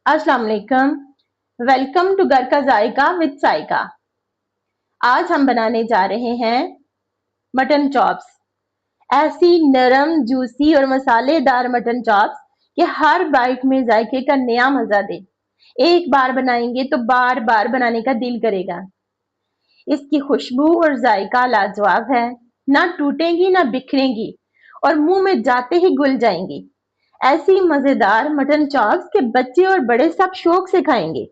अस्सलाम वालेकुम। Welcome to घर का जायका विद साइका। आज हम बनाने जा रहे हैं मटन चॉप्स। ऐसी नरम, जूसी और मसालेदार मटन चॉप्स कि हर बाइट में जायके का नया मजा दे। एक बार बनाएंगे तो बार बार बनाने का दिल करेगा। इसकी खुशबू और जायका लाजवाब है, ना टूटेंगी ना बिखरेंगी और मुंह में जाते ही घुल जाएंगी। ऐसी मजेदार मटन चॉप्स के बच्चे और बड़े सब शौक से खाएंगे।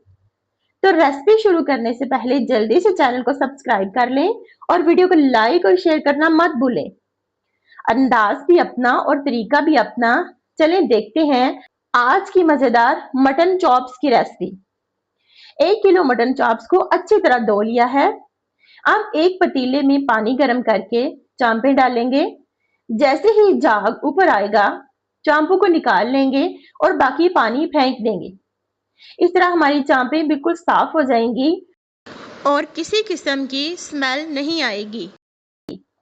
तो रेसिपी शुरू करने से पहले जल्दी से चैनल को सब्सक्राइब कर लें और वीडियो को लाइक और शेयर करना मत भूलें। अंदाज भी अपना और तरीका भी अपना। चलें देखते हैं आज की मजेदार मटन चॉप्स की रेसिपी। 1 किलो मटन चॉप्स को अच्छी तरह धो लिया है। अब एक पतीले में पानी गर्म करके चांपे डालेंगे। जैसे ही झाग ऊपर आएगा चांपों को निकाल लेंगे और बाकी पानी फेंक देंगे। इस तरह हमारी चांपें बिल्कुल साफ हो जाएंगी और किसी किस्म की स्मेल नहीं आएगी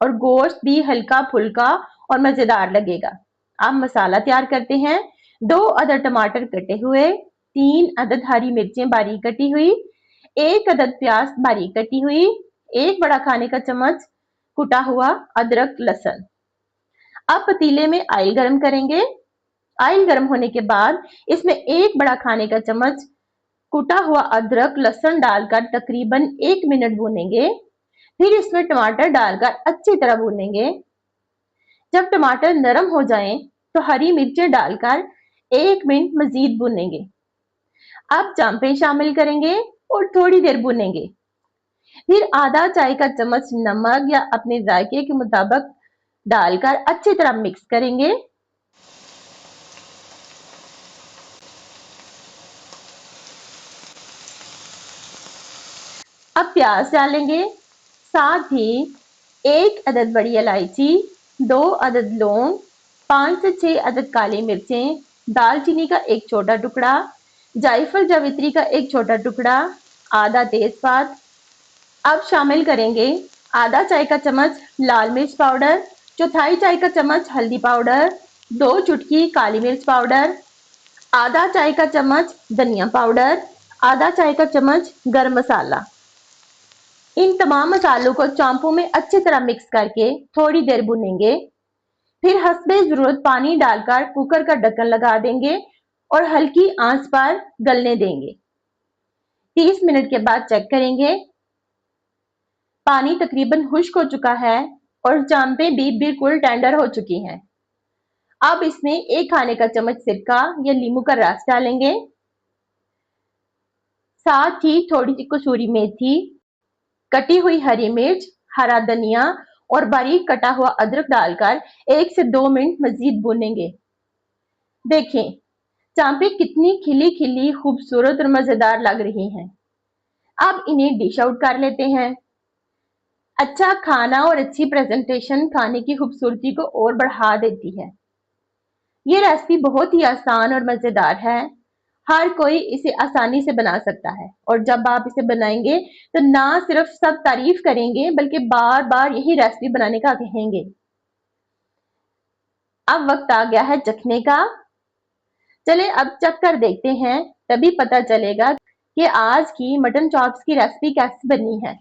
और गोश्त भी हल्का फुल्का और मजेदार लगेगा। अब मसाला तैयार करते हैं। 2 अदद टमाटर कटे हुए, 3 अदद हरी मिर्चें बारीक कटी हुई, 1 अदद प्याज बारीक कटी हुई, 1 बड़ा खाने का चम्मच कुटा हुआ अदरक लहसुन। अब पतीले में ऑयल गरम करेंगे। ऑयल गर्म होने के बाद इसमें 1 बड़ा खाने का चम्मच कुटा हुआ अदरक लहसुन डालकर तकरीबन 1 मिनट भूनेंगे। फिर इसमें टमाटर डालकर अच्छी तरह भूनेंगे। जब टमाटर नरम हो जाएं तो हरी मिर्चें डालकर 1 मिनट मजीद भूनेंगे। अब चांपे शामिल करेंगे और थोड़ी देर भूनेंगे। फिर आधा चाय का चम्मच नमक या अपने जायके के मुताबिक डालकर अच्छी तरह मिक्स करेंगे। अब प्याज डालेंगे, साथ ही 1 अदद बड़ी इलायची, 2 अदद लौंग, 5 से 6 अदद काली मिर्चें, दालचीनी का 1 छोटा टुकड़ा, जायफल जावित्री का 1 छोटा टुकड़ा, आधा तेजपात। अब शामिल करेंगे आधा चाय का चम्मच लाल मिर्च पाउडर, चौथाई चाय का चम्मच हल्दी पाउडर, 2 चुटकी काली मिर्च पाउडर, आधा चाय का चम्मच धनिया पाउडर, आधा चाय का चम्मच गरम मसाला। इन तमाम मसालों को चांपों में अच्छी तरह मिक्स करके थोड़ी देर भूनेंगे। फिर हस्बे जरूरत पानी डालकर कुकर का ढक्कन लगा देंगे और हल्की आंच पर गलने देंगे। 30 मिनट के बाद चेक करेंगे। पानी तकरीबन खुश्क हो चुका है और चांपे भी बिल्कुल टेंडर हो चुकी हैं। अब इसमें 1 खाने का चम्मच सिरका या नींबू का रस डालेंगे। साथ ही थोड़ी सी कसूरी मेथी, कटी हुई हरी मिर्च, हरा धनिया और बारीक कटा हुआ अदरक डालकर 1 से 2 मिनट मजीद भूनेंगे। देखें चांपे कितनी खिली खिली खूबसूरत और मजेदार लग रही हैं। अब इन्हें डिश आउट कर लेते हैं। अच्छा खाना और अच्छी प्रेजेंटेशन खाने की खूबसूरती को और बढ़ा देती है। ये रेसिपी बहुत ही आसान और मजेदार है। हर कोई इसे आसानी से बना सकता है और जब आप इसे बनाएंगे तो ना सिर्फ सब तारीफ करेंगे बल्कि बार बार यही रेसिपी बनाने का कहेंगे। अब वक्त आ गया है चखने का। चले अब चख कर देखते हैं, तभी पता चलेगा कि आज की मटन चॉप्स की रेसिपी कैसी बनी है।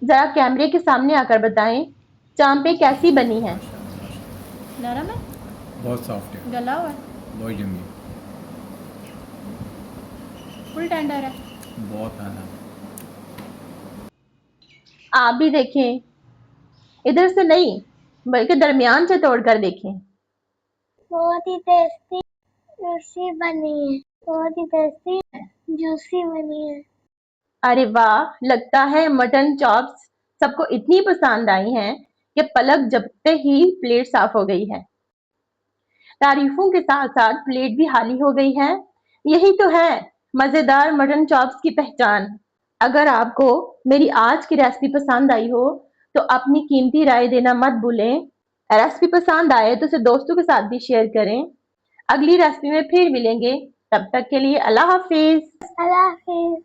जरा कैमरे के सामने आकर बताएं चांपे कैसी बनी है। माशाल्लाह माशाल्लाह, नरम है, बहुत सॉफ्ट है, गला हुआ है, बहुत यम्मी, फुल टेंडर है। बहुत आला। आप भी देखें, इधर से नहीं बल्कि दरमियान से तोड़कर देखें। बहुत ही टेस्टी जूसी बनी है, बहुत ही टेस्टी जूसी बनी है। अरे वाह, लगता है मटन चॉप्स सबको इतनी पसंद आई हैं कि पलक झपकते ही प्लेट साफ हो गई है। तारीफों के साथ साथ प्लेट भी खाली हो गई है। यही तो है मजेदार मटन चॉप्स की पहचान। अगर आपको मेरी आज की रेसिपी पसंद आई हो तो अपनी कीमती राय देना मत भूलें। रेसिपी पसंद आए तो उसे दोस्तों के साथ भी शेयर करें। अगली रेसिपी में फिर मिलेंगे, तब तक के लिए अल्लाह हाफिज। अल्लाह हाफिज।